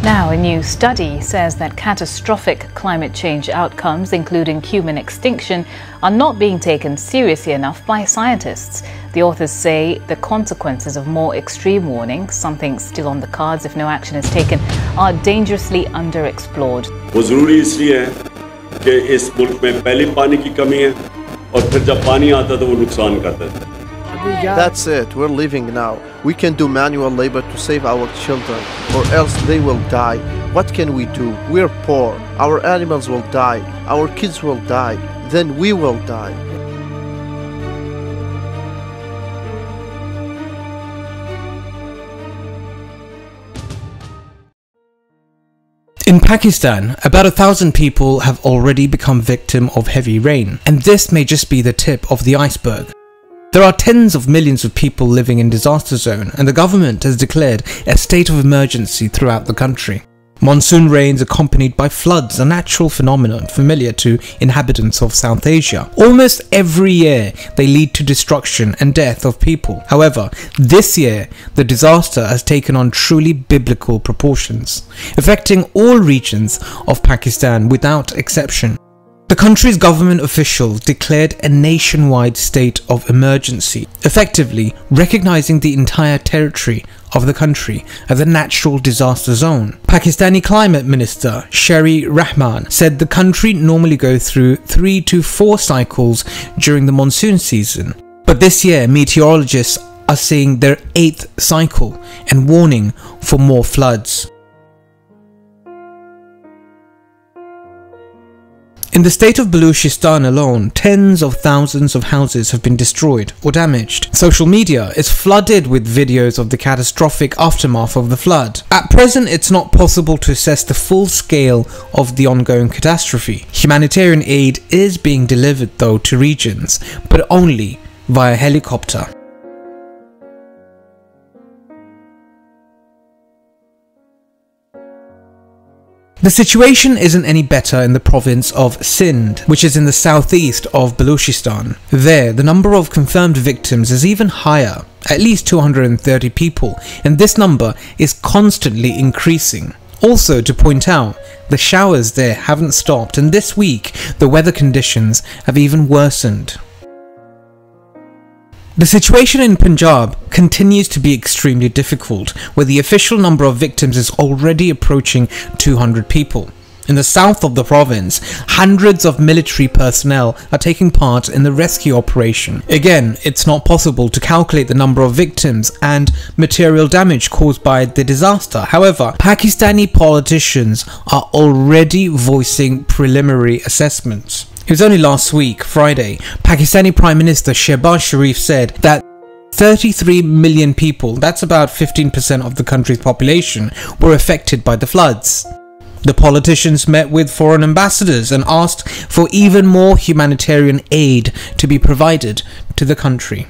Now, a new study says that catastrophic climate change outcomes, including human extinction, are not being taken seriously enough by scientists. The authors say the consequences of more extreme warning, something still on the cards if no action is taken, are dangerously underexplored. वो ज़रूरी इसलिए है कि इस मुल्क में पहले पानी की कमी है और फिर जब पानी आता तो वो नुकसान करता है. That's it, we're leaving now. We can do manual labor to save our children, or else they will die. What can we do? We're poor. Our animals will die. Our kids will die. Then we will die. In Pakistan, about 1,000 people have already become victim of heavy rain, and this may just be the tip of the iceberg. There are tens of millions of people living in disaster zone, and the government has declared a state of emergency throughout the country. Monsoon rains accompanied by floods, a natural phenomenon familiar to inhabitants of South Asia. Almost every year they lead to destruction and death of people. However, this year the disaster has taken on truly biblical proportions, affecting all regions of Pakistan without exception. The country's government officials declared a nationwide state of emergency, effectively recognizing the entire territory of the country as a natural disaster zone. Pakistani Climate Minister Rehman said the country normally goes through 3 to 4 cycles during the monsoon season. But this year, meteorologists are seeing their 8th cycle and warning for more floods. In the state of Baluchistan alone, tens of thousands of houses have been destroyed or damaged. Social media is flooded with videos of the catastrophic aftermath of the flood. At present, it's not possible to assess the full scale of the ongoing catastrophe. Humanitarian aid is being delivered though to regions, but only via helicopter. The situation isn't any better in the province of Sindh, which is in the southeast of Baluchistan. There, the number of confirmed victims is even higher, at least 230 people, and this number is constantly increasing. Also, to point out, the showers there haven't stopped, and this week the weather conditions have even worsened. The situation in Punjab continues to be extremely difficult, where the official number of victims is already approaching 200 people. In the south of the province, hundreds of military personnel are taking part in the rescue operation. Again, it's not possible to calculate the number of victims and material damage caused by the disaster. However, Pakistani politicians are already voicing preliminary assessments. It was only last week, Friday, Pakistani Prime Minister Shehbaz Sharif said that 33 million people, that's about 15% of the country's population, were affected by the floods. The politicians met with foreign ambassadors and asked for even more humanitarian aid to be provided to the country.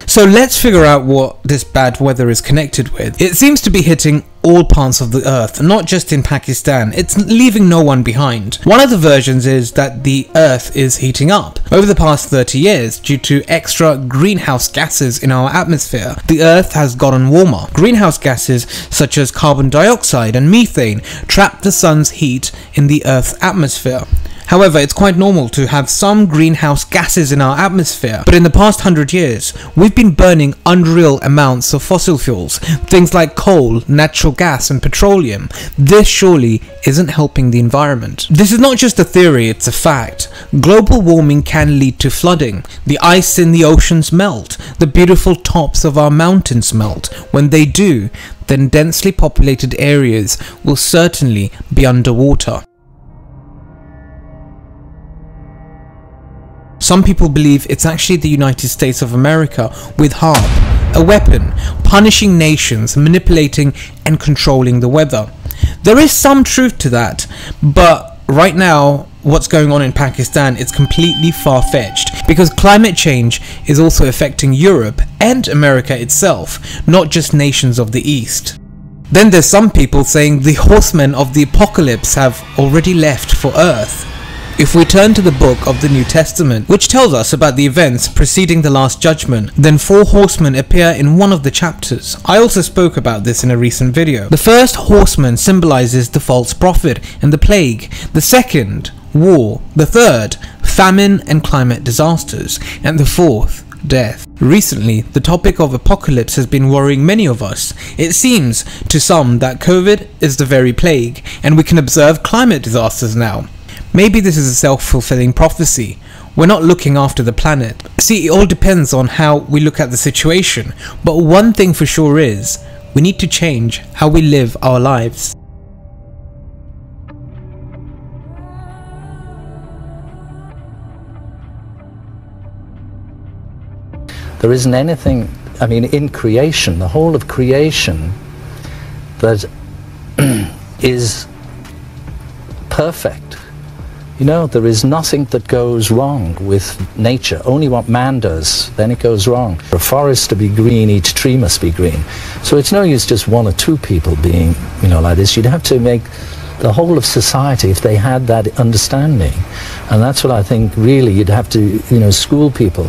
So let's figure out what this bad weather is connected with. It seems to be hitting all parts of the earth, not just in Pakistan. It's leaving no one behind. One of the versions is that the earth is heating up. Over the past 30 years, due to extra greenhouse gases in our atmosphere, the earth has gotten warmer. Greenhouse gases such as carbon dioxide and methane trap the sun's heat in the earth's atmosphere. However, it's quite normal to have some greenhouse gases in our atmosphere, but in the past 100 years, we've been burning unreal amounts of fossil fuels, things like coal, natural gas and petroleum. This surely isn't helping the environment. This is not just a theory, it's a fact. Global warming can lead to flooding. The ice in the oceans melt. The beautiful tops of our mountains melt. When they do, then densely populated areas will certainly be underwater. Some people believe it's actually the United States of America with HAARP, a weapon punishing nations, manipulating and controlling the weather. There is some truth to that, but right now what's going on in Pakistan is completely far-fetched, because climate change is also affecting Europe and America itself, not just nations of the East. Then there's some people saying the horsemen of the apocalypse have already left for Earth. If we turn to the book of the New Testament, which tells us about the events preceding the Last Judgment, then four horsemen appear in one of the chapters. I also spoke about this in a recent video. The first horseman symbolizes the false prophet and the plague. The second, war. The third, famine and climate disasters. And the fourth, death. Recently, the topic of apocalypse has been worrying many of us. It seems to some that COVID is the very plague, and we can observe climate disasters now. Maybe this is a self-fulfilling prophecy. We're not looking after the planet. See, it all depends on how we look at the situation, but one thing for sure is, we need to change how we live our lives. There isn't anything, I mean, in creation, the whole of creation, that is perfect. You know, there is nothing that goes wrong with nature, only what man does, then it goes wrong. For a forest to be green, each tree must be green. So it's no use just one or two people being, you know, like this. You'd have to make the whole of society, if they had that understanding. And that's what I think really you'd have to, you know, school people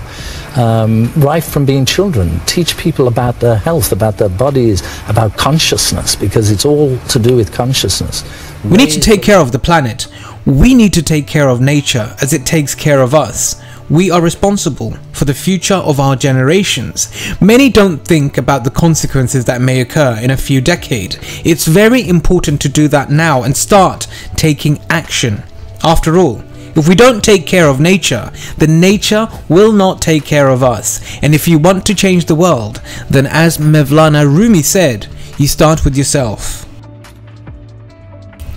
right from being children, teach people about their health, about their bodies, about consciousness, because it's all to do with consciousness. We need to take care of the planet. We need to take care of nature as it takes care of us. We are responsible for the future of our generations. Many don't think about the consequences that may occur in a few decades. It's very important to do that now and start taking action. After all, if we don't take care of nature, then nature will not take care of us. And if you want to change the world, then as Mevlana Rumi said, you start with yourself.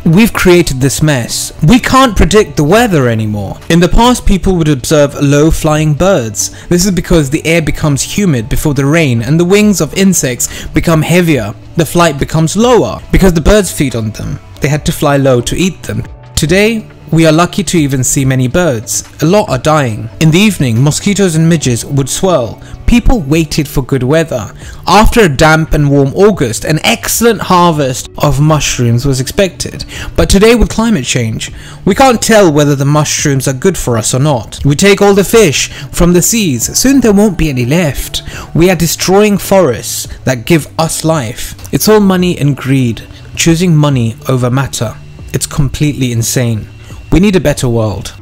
We've created this mess. We can't predict the weather anymore. In the past, people would observe low-flying birds. This is because the air becomes humid before the rain and the wings of insects become heavier. The flight becomes lower because the birds feed on them. They had to fly low to eat them. Today, we are lucky to even see many birds. A lot are dying. In the evening, mosquitoes and midges would swirl. People waited for good weather. After a damp and warm August, an excellent harvest of mushrooms was expected. But today with climate change, we can't tell whether the mushrooms are good for us or not. We take all the fish from the seas, soon there won't be any left. We are destroying forests that give us life. It's all money and greed, choosing money over matter. It's completely insane. We need a better world.